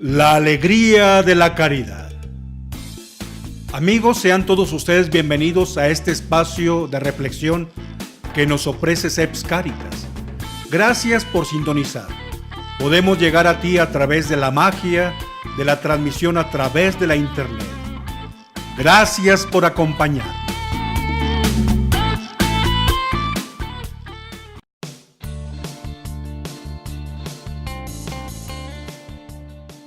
La alegría de la caridad. Amigos, sean todos ustedes bienvenidos a este espacio de reflexión que nos ofrece Seps Caritas. Gracias por sintonizar. Podemos llegar a ti a través de la magia de la transmisión a través de la internet. Gracias por acompañar.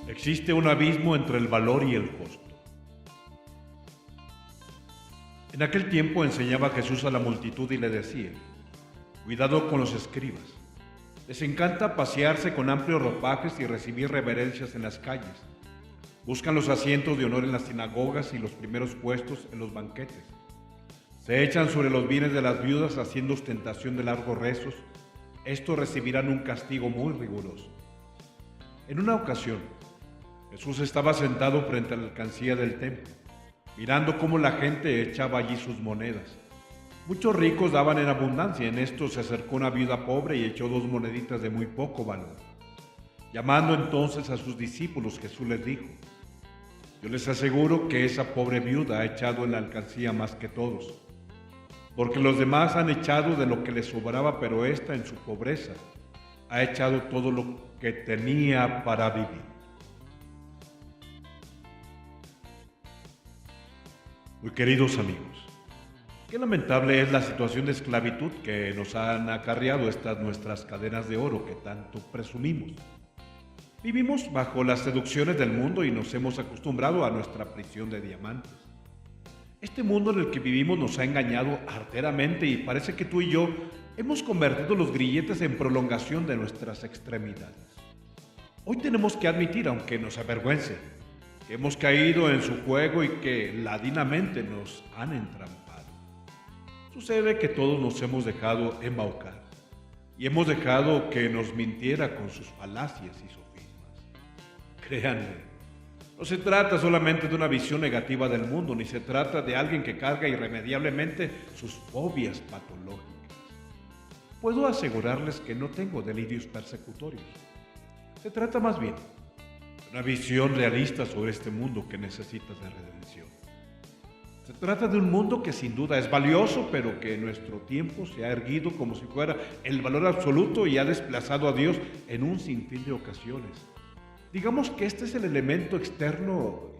Existe un abismo entre el valor y el costo. En aquel tiempo enseñaba Jesús a la multitud y le decía: cuidado con los escribas. Les encanta pasearse con amplios ropajes y recibir reverencias en las calles. Buscan los asientos de honor en las sinagogas y los primeros puestos en los banquetes. Se echan sobre los bienes de las viudas haciendo ostentación de largos rezos. Estos recibirán un castigo muy riguroso. En una ocasión, Jesús estaba sentado frente a la alcancía del templo, mirando cómo la gente echaba allí sus monedas. Muchos ricos daban en abundancia. En esto se acercó una viuda pobre y echó 2 moneditas de muy poco valor. Llamando entonces a sus discípulos, Jesús les dijo: yo les aseguro que esa pobre viuda ha echado en la alcancía más que todos, porque los demás han echado de lo que les sobraba, pero esta en su pobreza ha echado todo lo que tenía para vivir. Muy queridos amigos, qué lamentable es la situación de esclavitud que nos han acarreado estas nuestras cadenas de oro que tanto presumimos. Vivimos bajo las seducciones del mundo y nos hemos acostumbrado a nuestra prisión de diamantes. Este mundo en el que vivimos nos ha engañado arteramente y parece que tú y yo hemos convertido los grilletes en prolongación de nuestras extremidades. Hoy tenemos que admitir, aunque nos avergüence, que hemos caído en su juego y que ladinamente nos han entrampado. Sucede que todos nos hemos dejado embaucar y hemos dejado que nos mintiera con sus falacias y sofismas. Créanme, no se trata solamente de una visión negativa del mundo, ni se trata de alguien que carga irremediablemente sus fobias patológicas. Puedo asegurarles que no tengo delirios persecutorios. Se trata más bien una visión realista sobre este mundo que necesita de redención. Se trata de un mundo que sin duda es valioso, pero que en nuestro tiempo se ha erguido como si fuera el valor absoluto y ha desplazado a Dios en un sinfín de ocasiones. Digamos que este es el elemento externo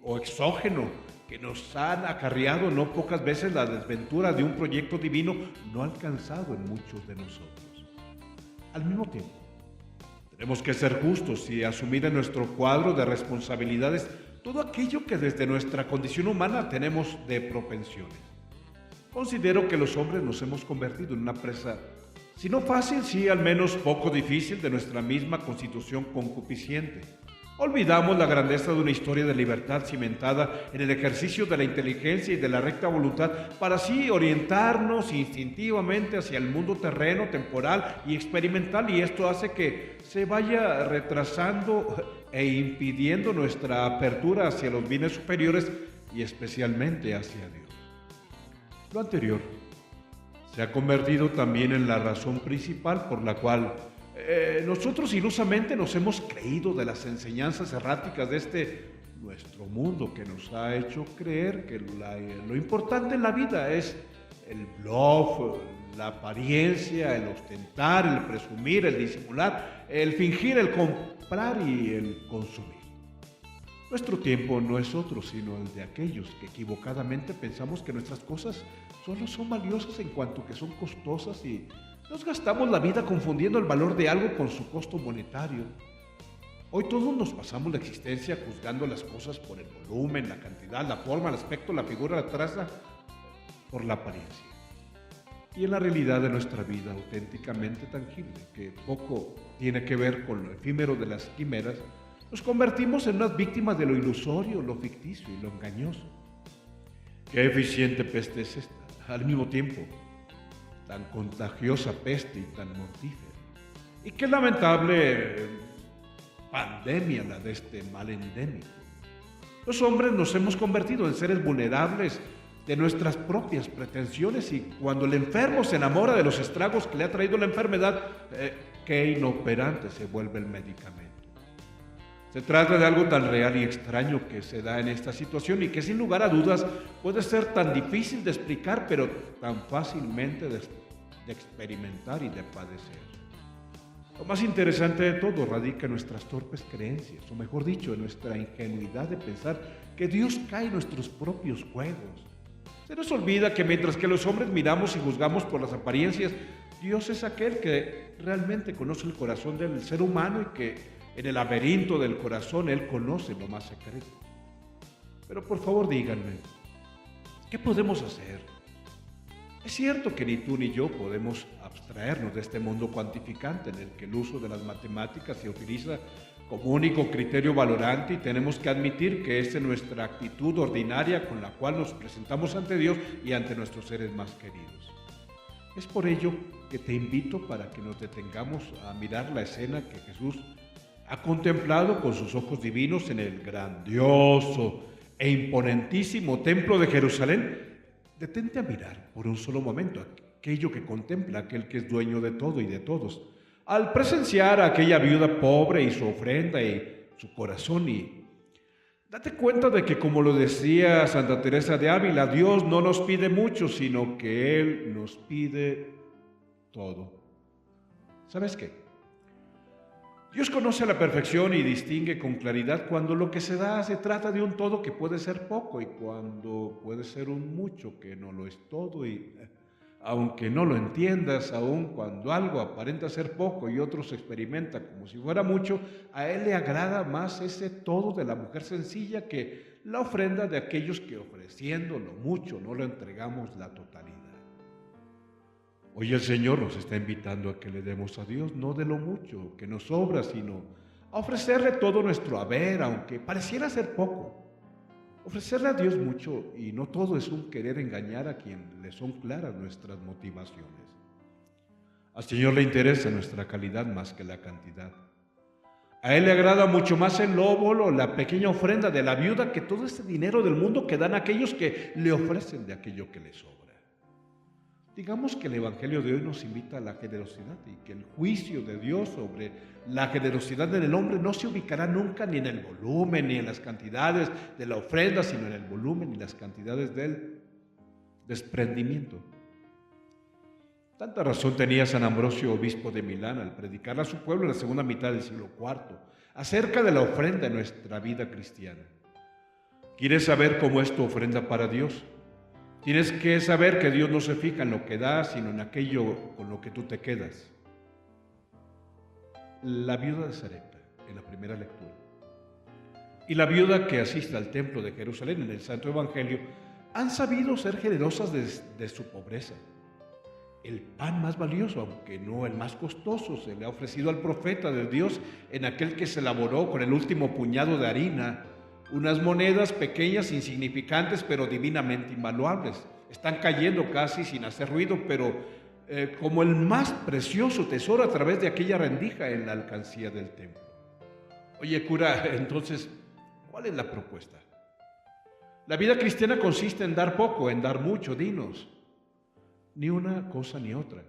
o exógeno que nos han acarreado no pocas veces la desventura de un proyecto divino no alcanzado en muchos de nosotros. Al mismo tiempo, tenemos que ser justos y asumir en nuestro cuadro de responsabilidades todo aquello que desde nuestra condición humana tenemos de propensiones. Considero que los hombres nos hemos convertido en una presa, si no fácil, sí al menos poco difícil, de nuestra misma constitución concupisciente. Olvidamos la grandeza de una historia de libertad cimentada en el ejercicio de la inteligencia y de la recta voluntad para así orientarnos instintivamente hacia el mundo terreno, temporal y experimental, y esto hace que se vaya retrasando e impidiendo nuestra apertura hacia los bienes superiores y especialmente hacia Dios. Lo anterior se ha convertido también en la razón principal por la cual nosotros ilusamente nos hemos creído de las enseñanzas erráticas de este nuestro mundo, que nos ha hecho creer que lo importante en la vida es el bluff, la apariencia, el ostentar, el presumir, el disimular, el fingir, el comprar y el consumir. Nuestro tiempo no es otro sino el de aquellos que equivocadamente pensamos que nuestras cosas solo son valiosas en cuanto que son costosas y nos gastamos la vida confundiendo el valor de algo con su costo monetario. Hoy todos nos pasamos la existencia juzgando las cosas por el volumen, la cantidad, la forma, el aspecto, la figura, la traza, por la apariencia. Y en la realidad de nuestra vida auténticamente tangible, que poco tiene que ver con lo efímero de las quimeras, nos convertimos en unas víctimas de lo ilusorio, lo ficticio y lo engañoso. Qué eficiente peste es esta, al mismo tiempo tan contagiosa peste y tan mortífera. Y qué lamentable pandemia la de este mal endémico. Los hombres nos hemos convertido en seres vulnerables de nuestras propias pretensiones y cuando el enfermo se enamora de los estragos que le ha traído la enfermedad, qué inoperante se vuelve el medicamento. Se trata de algo tan real y extraño que se da en esta situación y que sin lugar a dudas puede ser tan difícil de explicar, pero tan fácilmente de experimentar y de padecer. Lo más interesante de todo radica en nuestras torpes creencias, o mejor dicho, en nuestra ingenuidad de pensar que Dios cae en nuestros propios juegos. Se nos olvida que mientras que los hombres miramos y juzgamos por las apariencias, Dios es aquel que realmente conoce el corazón del ser humano y que en el laberinto del corazón Él conoce lo más secreto. Pero por favor díganme, ¿qué podemos hacer? Es cierto que ni tú ni yo podemos abstraernos de este mundo cuantificante en el que el uso de las matemáticas se utiliza como único criterio valorante y tenemos que admitir que esta es nuestra actitud ordinaria con la cual nos presentamos ante Dios y ante nuestros seres más queridos. Es por ello que te invito para que nos detengamos a mirar la escena que Jesús ha contemplado con sus ojos divinos en el grandioso e imponentísimo templo de Jerusalén. Detente a mirar por un solo momento aquello que contempla aquel que es dueño de todo y de todos. Al presenciar a aquella viuda pobre y su ofrenda y su corazón, y date cuenta de que, como lo decía Santa Teresa de Ávila, Dios no nos pide mucho, sino que Él nos pide todo. ¿Sabes qué? Dios conoce a la perfección y distingue con claridad cuando lo que se da se trata de un todo que puede ser poco y cuando puede ser un mucho que no lo es todo, y aunque no lo entiendas, aun cuando algo aparenta ser poco y otro se experimenta como si fuera mucho, a Él le agrada más ese todo de la mujer sencilla que la ofrenda de aquellos que ofreciendo lo mucho no le entregamos la totalidad. Hoy el Señor nos está invitando a que le demos a Dios no de lo mucho que nos sobra, sino a ofrecerle todo nuestro haber, aunque pareciera ser poco. Ofrecerle a Dios mucho y no todo es un querer engañar a quien le son claras nuestras motivaciones. Al Señor le interesa nuestra calidad más que la cantidad. A Él le agrada mucho más el óbolo, la pequeña ofrenda de la viuda, que todo ese dinero del mundo que dan aquellos que le ofrecen de aquello que les sobra. Digamos que el Evangelio de hoy nos invita a la generosidad y que el juicio de Dios sobre la generosidad en el hombre no se ubicará nunca ni en el volumen ni en las cantidades de la ofrenda, sino en el volumen y las cantidades del desprendimiento. Tanta razón tenía San Ambrosio, obispo de Milán, al predicar a su pueblo en la segunda mitad del siglo IV acerca de la ofrenda en nuestra vida cristiana. ¿Quieres saber cómo es tu ofrenda para Dios? Tienes que saber que Dios no se fija en lo que das, sino en aquello con lo que tú te quedas. La viuda de Sarepta, en la primera lectura, y la viuda que asiste al templo de Jerusalén en el Santo Evangelio, han sabido ser generosas de su pobreza. El pan más valioso, aunque no el más costoso, se le ha ofrecido al profeta de Dios en aquel que se elaboró con el último puñado de harina, unas monedas pequeñas, insignificantes, pero divinamente invaluables. Están cayendo casi sin hacer ruido, pero como el más precioso tesoro a través de aquella rendija en la alcancía del templo. Oye, cura, entonces, ¿cuál es la propuesta? La vida cristiana consiste en dar poco, en dar mucho, dinos. Ni una cosa ni otra.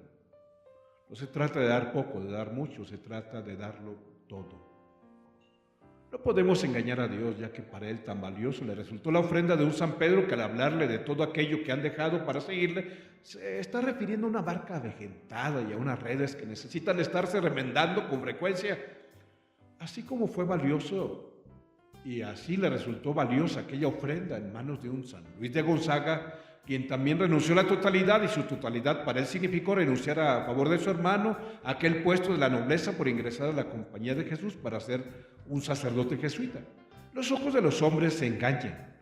No se trata de dar poco, de dar mucho, se trata de darlo todo. No podemos engañar a Dios, ya que para Él tan valioso le resultó la ofrenda de un San Pedro que al hablarle de todo aquello que han dejado para seguirle, se está refiriendo a una barca avejentada y a unas redes que necesitan estarse remendando con frecuencia. Así como fue valioso y así le resultó valiosa aquella ofrenda en manos de un San Luis de Gonzaga, quien también renunció a la totalidad, y su totalidad para él significó renunciar a favor de su hermano a aquel puesto de la nobleza por ingresar a la compañía de Jesús para ser un sacerdote jesuita. Los ojos de los hombres se engañan,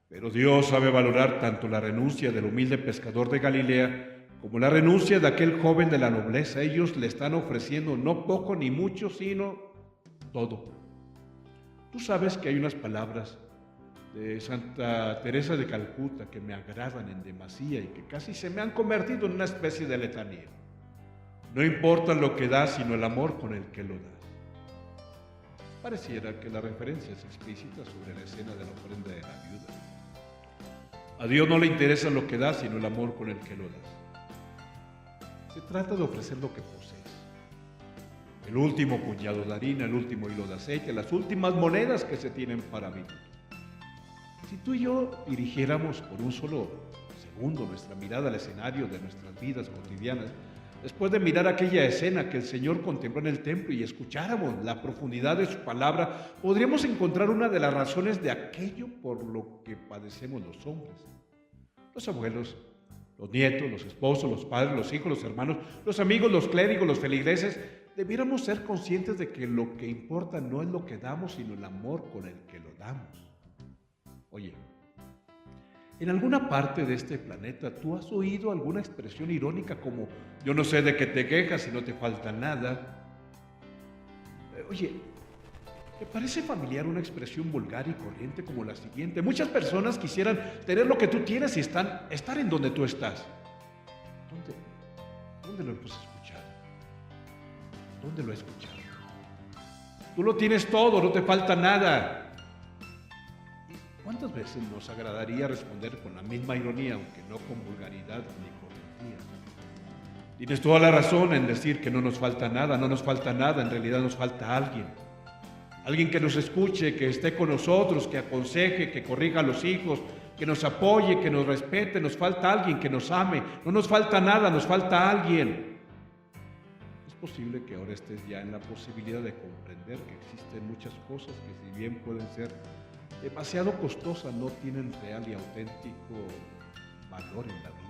pero Dios sabe valorar tanto la renuncia del humilde pescador de Galilea como la renuncia de aquel joven de la nobleza. Ellos le están ofreciendo no poco ni mucho, sino todo. Tú sabes que hay unas palabras de Santa Teresa de Calcuta que me agradan en demasía y que casi se me han convertido en una especie de letanía. No importa lo que das, sino el amor con el que lo das. Pareciera que la referencia es explícita sobre la escena de la ofrenda de la viuda. A Dios no le interesa lo que das, sino el amor con el que lo das. Se trata de ofrecer lo que posees. el último puñado de harina, el último hilo de aceite, las últimas monedas que se tienen para vivir. Si tú y yo dirigiéramos por un solo segundo nuestra mirada al escenario de nuestras vidas cotidianas, después de mirar aquella escena que el Señor contempló en el templo y escucháramos la profundidad de su palabra, podríamos encontrar una de las razones de aquello por lo que padecemos los hombres. Los abuelos, los nietos, los esposos, los padres, los hijos, los hermanos, los amigos, los clérigos, los feligreses, debiéramos ser conscientes de que lo que importa no es lo que damos, sino el amor con el que lo damos. Oye, en alguna parte de este planeta, ¿tú has oído alguna expresión irónica como yo no sé de qué te quejas y no te falta nada? Oye, ¿te parece familiar una expresión vulgar y corriente como la siguiente? Muchas personas quisieran tener lo que tú tienes y estar en donde tú estás. ¿Dónde lo hemos escuchado? ¿Dónde lo he escuchado? Tú lo tienes todo, no te falta nada. ¿Cuántas veces nos agradaría responder con la misma ironía, aunque no con vulgaridad ni cortesía? Tienes toda la razón en decir que no nos falta nada, en realidad nos falta alguien. Alguien que nos escuche, que esté con nosotros, que aconseje, que corrija a los hijos, que nos apoye, que nos respete. Nos falta alguien que nos ame. No nos falta nada, nos falta alguien. Es posible que ahora estés ya en la posibilidad de comprender que existen muchas cosas que, si bien pueden ser demasiado costosas, no tienen real y auténtico valor en la vida.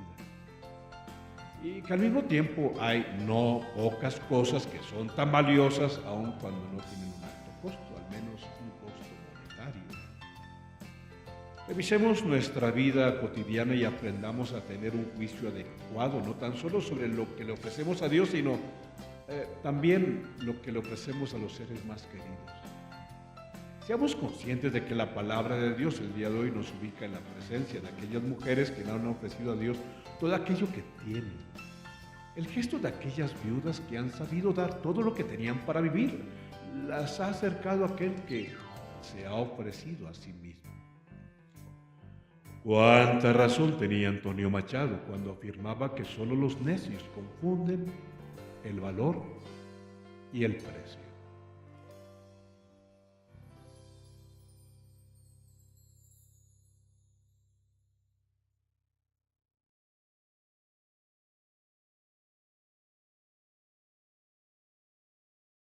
Y que al mismo tiempo hay no pocas cosas que son tan valiosas aun cuando no tienen un alto costo, al menos un costo monetario. Revisemos nuestra vida cotidiana y aprendamos a tener un juicio adecuado, no tan solo sobre lo que le ofrecemos a Dios, sino también lo que le ofrecemos a los seres más queridos. Seamos conscientes de que la palabra de Dios el día de hoy nos ubica en la presencia de aquellas mujeres que le han ofrecido a Dios todo aquello que tienen. El gesto de aquellas viudas que han sabido dar todo lo que tenían para vivir, las ha acercado a aquel que se ha ofrecido a sí mismo. Cuánta razón tenía Antonio Machado cuando afirmaba que solo los necios confunden el valor y el precio.